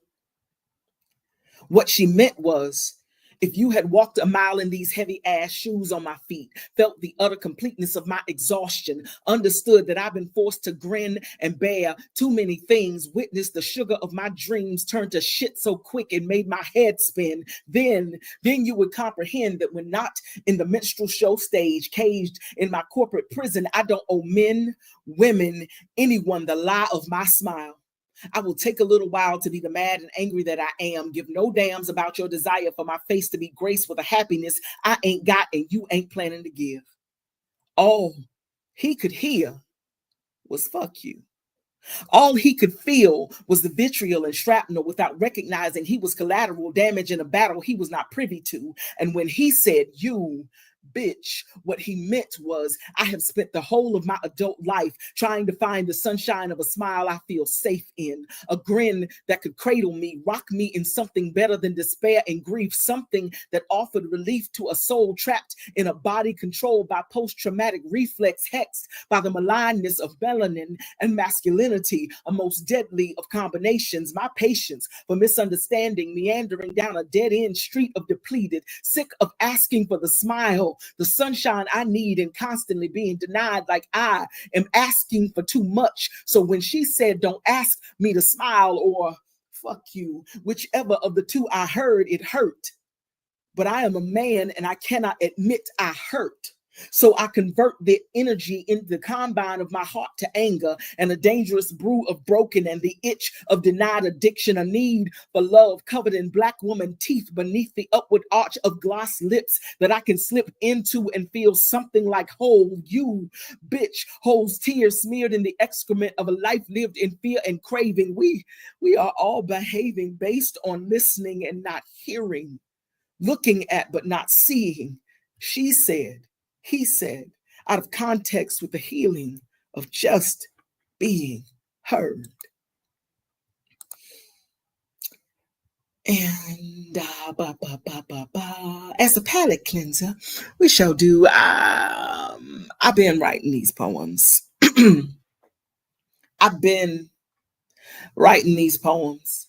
What she meant was, if you had walked a mile in these heavy ass shoes on my feet, felt the utter completeness of my exhaustion, understood that I've been forced to grin and bear too many things, witnessed the sugar of my dreams turn to shit so quick it made my head spin, then you would comprehend that when not in the minstrel show stage, caged in my corporate prison, I don't owe men, women, anyone the lie of my smile. I will take a little while to be the mad and angry that I am. Give no damns about your desire for my face to be graced with a happiness I ain't got and you ain't planning to give. All he could hear was fuck you. All he could feel was the vitriol and shrapnel without recognizing he was collateral damage in a battle he was not privy to. And when he said, you bitch, what he meant was, I have spent the whole of my adult life trying to find the sunshine of a smile I feel safe in, a grin that could cradle me, rock me in something better than despair and grief, something that offered relief to a soul trapped in a body controlled by post-traumatic reflex, hexed by the maligness of melanin and masculinity, a most deadly of combinations. My patience for misunderstanding, meandering down a dead-end street of depleted, sick of asking for the smile, the sunshine I need, and constantly being denied like I am asking for too much. So when she said, don't ask me to smile or fuck you, whichever of the two I heard, it hurt. But I am a man and I cannot admit I hurt. So I convert the energy into the combine of my heart to anger and a dangerous brew of broken and the itch of denied addiction, a need for love covered in black woman teeth beneath the upward arch of gloss lips that I can slip into and feel something like whole. You, bitch, holds tears smeared in the excrement of a life lived in fear and craving. We are all behaving based on listening and not hearing, looking at but not seeing. She said, he said, out of context with the healing of just being heard. And as a palate cleanser, we shall do, I've been writing these poems I've been writing these poems.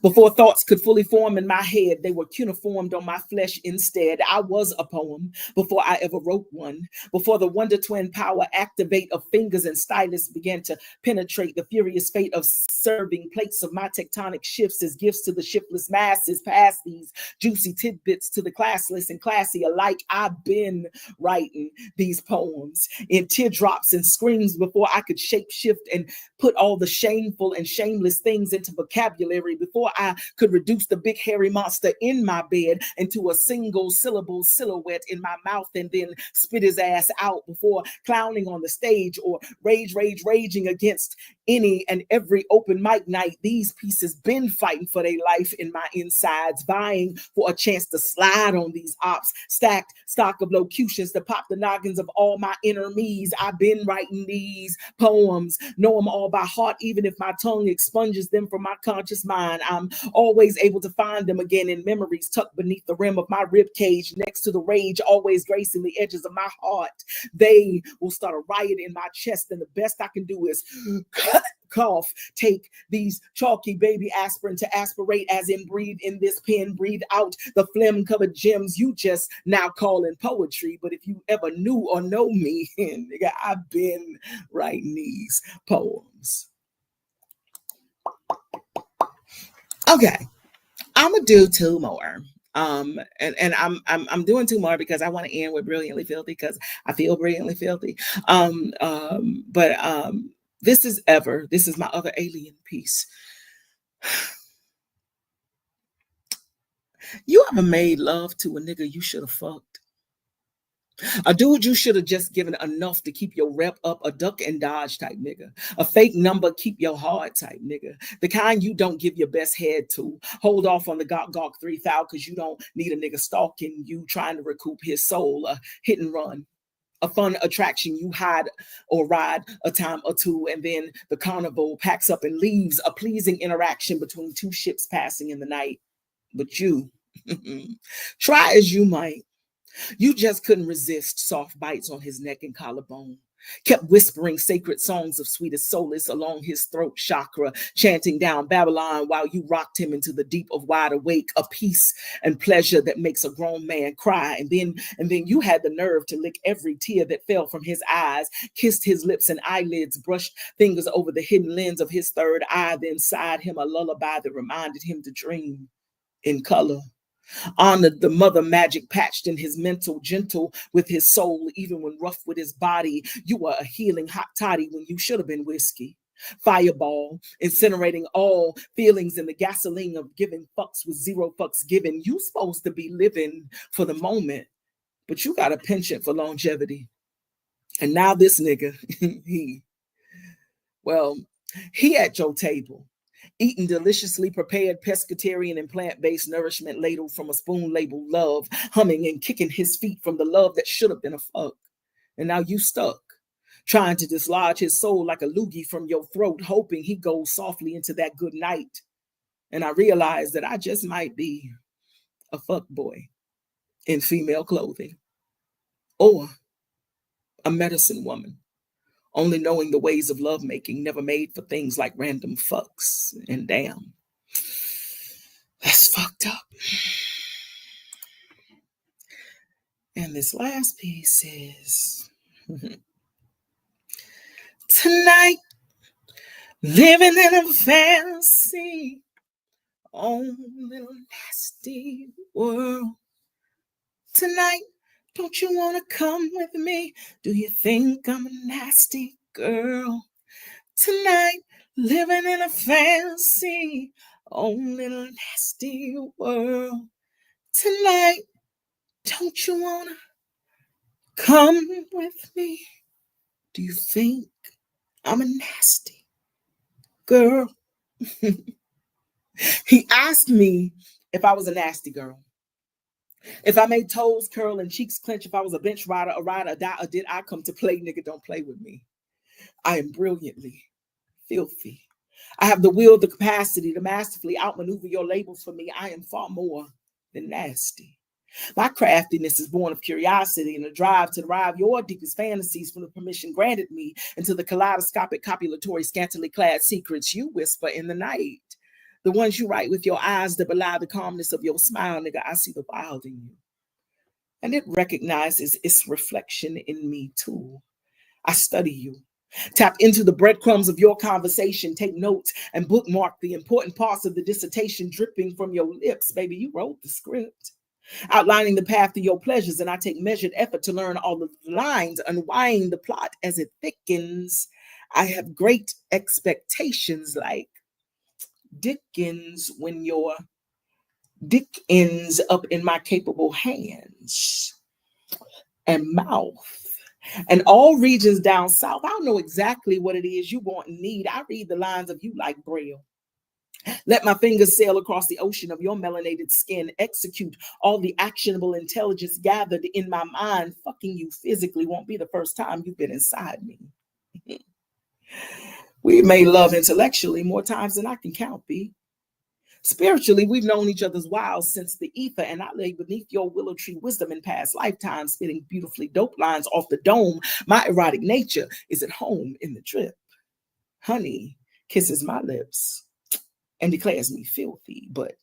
Before thoughts could fully form in my head, they were cuneiformed on my flesh instead. I was a poem before I ever wrote one. Before the Wonder Twin power activate of fingers and stylus began to penetrate the furious fate of serving plates of my tectonic shifts as gifts to the shiftless masses, pass these juicy tidbits to the classless and classy alike. I've been writing these poems in teardrops and screams before I could shape shift and put all the shameful and shameless things into vocabulary, before I could reduce the big hairy monster in my bed into a single syllable silhouette in my mouth and then spit his ass out, before clowning on the stage or raging against any and every open mic night. These pieces been fighting for their life in my insides, vying for a chance to slide on these ops, stacked stock of locutions to pop the noggins of all my inner me's. I've been writing these poems, know them all by heart, even if my tongue expunges them from my conscious mind. I'm always able to find them again in memories tucked beneath the rim of my rib cage, next to the rage always gracing the edges of my heart. They will start a riot in my chest, and the best I can do is cough, take these chalky baby aspirin to aspirate, as in breathe in this pen, breathe out the phlegm covered gems you just now calling poetry. But if you ever knew or know me, nigga, I've been writing these poems. Okay, I'm gonna do two more. And I'm doing two more because I want to end with Brilliantly Filthy, because I feel brilliantly filthy. But this is my other alien piece. You ever made love to a nigga you should have fucked? A dude you should have just given enough to keep your rep up, a duck and dodge type nigga, a fake number, keep your heart type nigga, the kind you don't give your best head to, hold off on the Gawk 3000 because you don't need a nigga stalking you, trying to recoup his soul, a hit and run, a fun attraction you hide or ride a time or two, and then the carnival packs up and leaves, a pleasing interaction between two ships passing in the night. But you, try as you might, you just couldn't resist soft bites on his neck and collarbone. Kept whispering sacred songs of sweetest solace along his throat chakra, chanting down Babylon while you rocked him into the deep of wide awake, a peace and pleasure that makes a grown man cry. And then you had the nerve to lick every tear that fell from his eyes, kissed his lips and eyelids, brushed fingers over the hidden lens of his third eye, then sighed him a lullaby that reminded him to dream in color. Honored the mother magic patched in his mental, gentle with his soul, even when rough with his body. You were a healing hot toddy when you should have been whiskey. Fireball, incinerating all feelings in the gasoline of giving fucks with zero fucks given. You supposed to be living for the moment, but you got a penchant for longevity. And now this nigga, he at your table, eating deliciously prepared pescatarian and plant-based nourishment ladled from a spoon labeled love, humming and kicking his feet from the love that should have been a fuck. And now you stuck, trying to dislodge his soul like a loogie from your throat, hoping he goes softly into that good night. And I realized that I just might be a fuck boy in female clothing, or a medicine woman, only knowing the ways of lovemaking, never made for things like random fucks. And damn, that's fucked up. And this last piece is tonight, living in a fantasy, own little nasty world. Tonight, don't you want to come with me? Do you think I'm a nasty girl? Tonight, living in a fantasy, own little nasty world. Tonight, don't you want to come with me? Do you think I'm a nasty girl? He asked me if I was a nasty girl. If I made toes curl and cheeks clench, if I was a bench rider, a rider, a die, or did I come to play? Nigga, don't play with me. I am brilliantly filthy. I have the will, the capacity to masterfully outmaneuver your labels for me. I am far more than nasty. My craftiness is born of curiosity and a drive to derive your deepest fantasies from the permission granted me into the kaleidoscopic copulatory scantily clad secrets you whisper in the night. The ones you write with your eyes that belie the calmness of your smile, nigga. I see the wild in you. And it recognizes its reflection in me too. I study you. Tap into the breadcrumbs of your conversation, take notes, and bookmark the important parts of the dissertation dripping from your lips. Baby, you wrote the script, outlining the path to your pleasures, and I take measured effort to learn all of the lines, unwind the plot as it thickens. I have great expectations like Dickens when your dick ends up in my capable hands and mouth. And all regions down south, I don't know exactly what it is you want and need. I read the lines of you like Braille. Let my fingers sail across the ocean of your melanated skin, execute all the actionable intelligence gathered in my mind. Fucking you physically won't be the first time you've been inside me. We made love intellectually more times than I can count, B. Spiritually, we've known each other's wiles since the ether, and I lay beneath your willow tree wisdom in past lifetimes, spitting beautifully dope lines off the dome. My erotic nature is at home in the drip. Honey kisses my lips and declares me filthy, but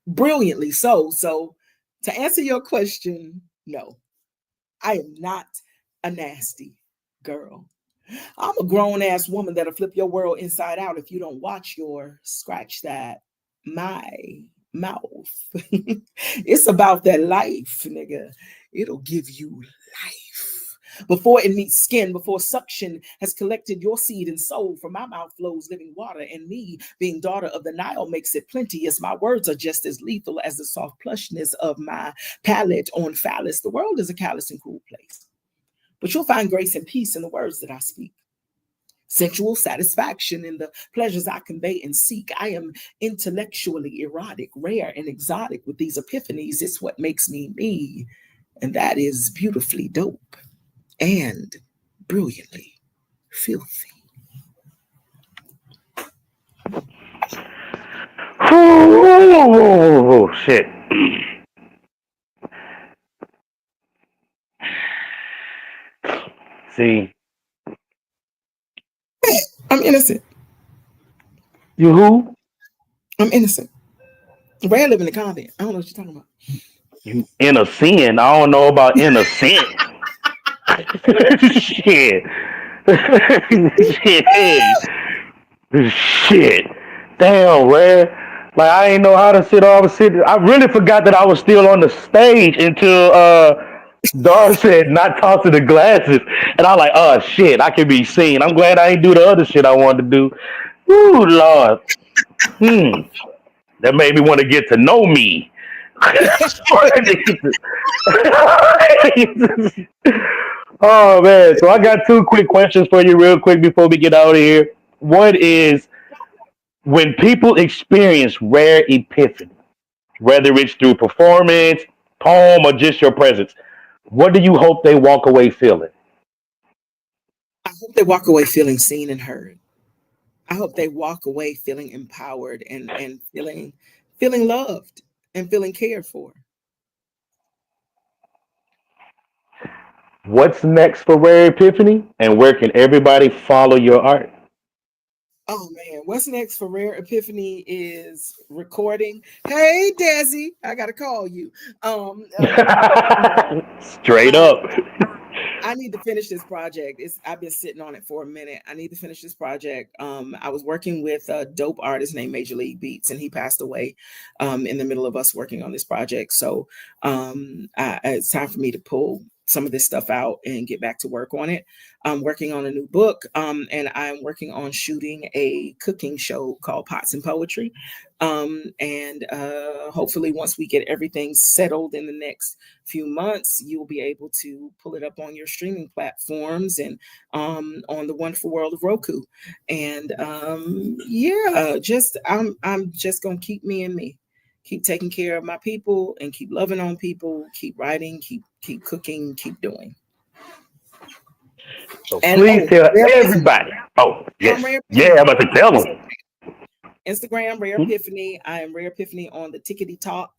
brilliantly so. So to answer your question, no, I am not a nasty girl. I'm a grown-ass woman that'll flip your world inside out if you don't watch your scratch that my mouth. It's about that life, nigga. It'll give you life. Before it meets skin, before suction has collected your seed and soul, from my mouth flows living water, and me, being daughter of the Nile, makes it plenteous. My words are just as lethal as the soft plushness of my palate on phallus. The world is a callous and cruel place, but you'll find grace and peace in the words that I speak. Sensual satisfaction in the pleasures I convey and seek. I am intellectually erotic, rare, and exotic with these epiphanies. It's what makes me me, and that is beautifully dope and brilliantly filthy. Oh, shit. See, I'm innocent. you who? I'm innocent. Rare live in the convent. I don't know what you're talking about. You innocent. I don't know about innocent. Shit. Shit. Damn, Rare. Like, I didn't know how to sit off. I really forgot that I was still on the stage until Dar said not toss to the glasses. And I was like, oh shit, I can be seen. I'm glad I ain't do the other shit I wanted to do. Ooh, Lord. That made me want to get to know me. Oh man. So I got two quick questions for you real quick before we get out of here. One is, when people experience rare epiphany, whether it's through performance, poem, or just your presence, what do you hope they walk away feeling? I hope they walk away feeling seen and heard. I hope they walk away feeling empowered and feeling loved and feeling cared for. What's next for Rare Epiphany, and where can everybody follow your art? Oh man, what's next for Rare Epiphany is recording. Hey Desi, I gotta call you. Straight up. I need to finish this project. I've been sitting on it for a minute. I need to finish this project. I was working with a dope artist named Major League Beats, and he passed away in the middle of us working on this project. So it's time for me to pull some of this stuff out and get back to work on it. I'm working on a new book, and I'm working on shooting a cooking show called Pots and Poetry. And hopefully once we get everything settled in the next few months, you'll be able to pull it up on your streaming platforms and on the wonderful world of Roku. And yeah, I'm just gonna keep me and me. Keep taking care of my people and keep loving on people, keep writing, keep cooking, keep doing. So please tell everybody. Oh, yes. Yeah, I'm about to tell them. Instagram, Rare Epiphany. I am Rare Epiphany on the Tickety Talk.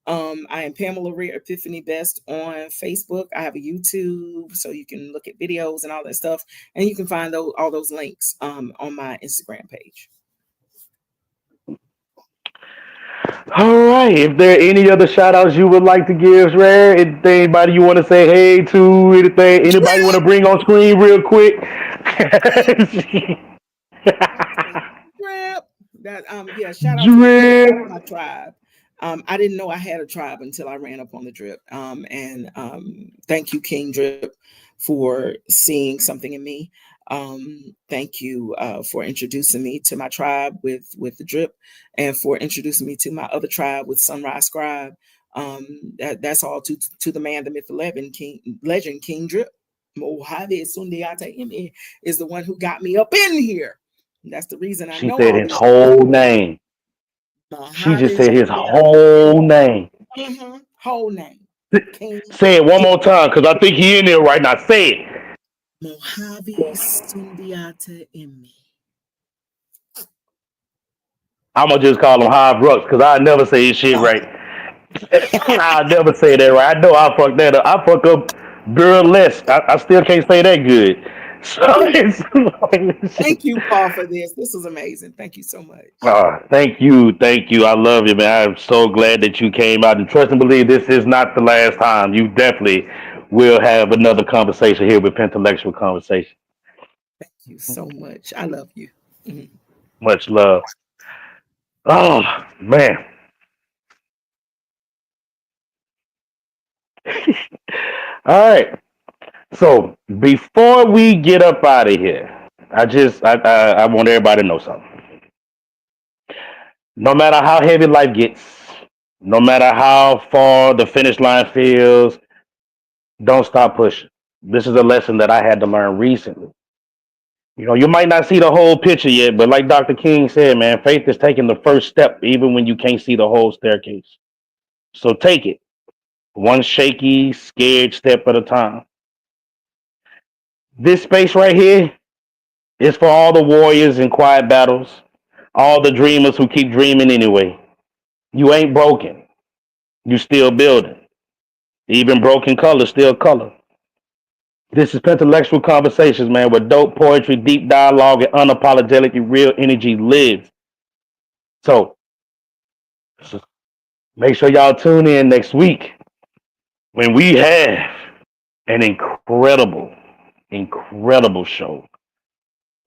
I am Pamela RareEpiphany Best on Facebook. I have a YouTube, so you can look at videos and all that stuff. And you can find all those links on my Instagram page. All right. If there are any other shout outs you would like to give, Rare, anybody you want to say hey to, anything, anybody want to bring on screen real quick? Shout out to my tribe. I didn't know I had a tribe until I ran up on the drip. And thank you, King Drip, for seeing something in me. Thank you for introducing me to my tribe with the drip, and for introducing me to my other tribe with Sunrise Scribe. That's all to the man, the myth, the legend, King Drip. Mojave Sundiate is the one who got me up in here. That's the reason I know. She said his whole name. She just said his whole name. Mm-hmm. Whole name. Say it one more time, because I think he in there right now. Say it. Mojave Sundiate Imi. I'm going to just call him Hive Rux, because I never say his shit right. I never say that right. I know I fuck that up. I fuck up burlesque. I still can't say that good. So thank you, Paul, for this. This was amazing. Thank you so much. Thank you. I love you, man. I'm so glad that you came out, and trust and believe this is not the last time. You definitely will have another conversation here with PenTellectual Conversation. Thank you so much. I love you. Mm-hmm. Much love. Oh man. All right. So before we get up out of here, I want everybody to know something. No matter how heavy life gets, no matter how far the finish line feels, don't stop pushing. This is a lesson that I had to learn recently. You know, you might not see the whole picture yet, but like Dr. King said, man, faith is taking the first step, even when you can't see the whole staircase. So take it one shaky, scared step at a time. This space right here is for all the warriors in quiet battles, all the dreamers who keep dreaming anyway. You ain't broken. You still building. Even broken color still color. This is PenTellectual Conversations, man, where dope poetry, deep dialogue, and unapologetically real energy live. So make sure y'all tune in next week when we have an incredible show.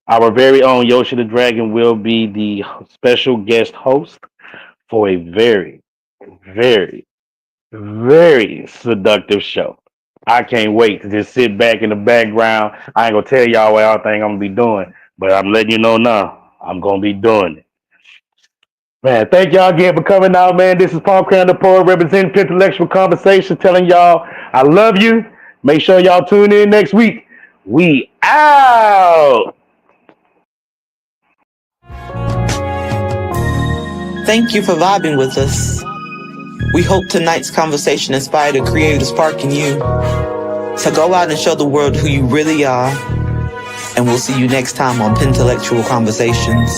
Our very own Yoshi the Dragon will be the special guest host for a very, very, very seductive show. I can't wait to just sit back in the background. I ain't gonna tell y'all what I think I'm gonna be doing, but I'm letting you know now, I'm gonna be doing it. Man, thank y'all again for coming out, man. This is Paul Cram the Poet, representing PenTellectual Conversations, telling y'all I love you. Make sure y'all tune in next week. We out. Thank you for vibing with us. We hope tonight's conversation inspired a creative spark in you. So go out and show the world who you really are. And we'll see you next time on PenTellectual Conversations.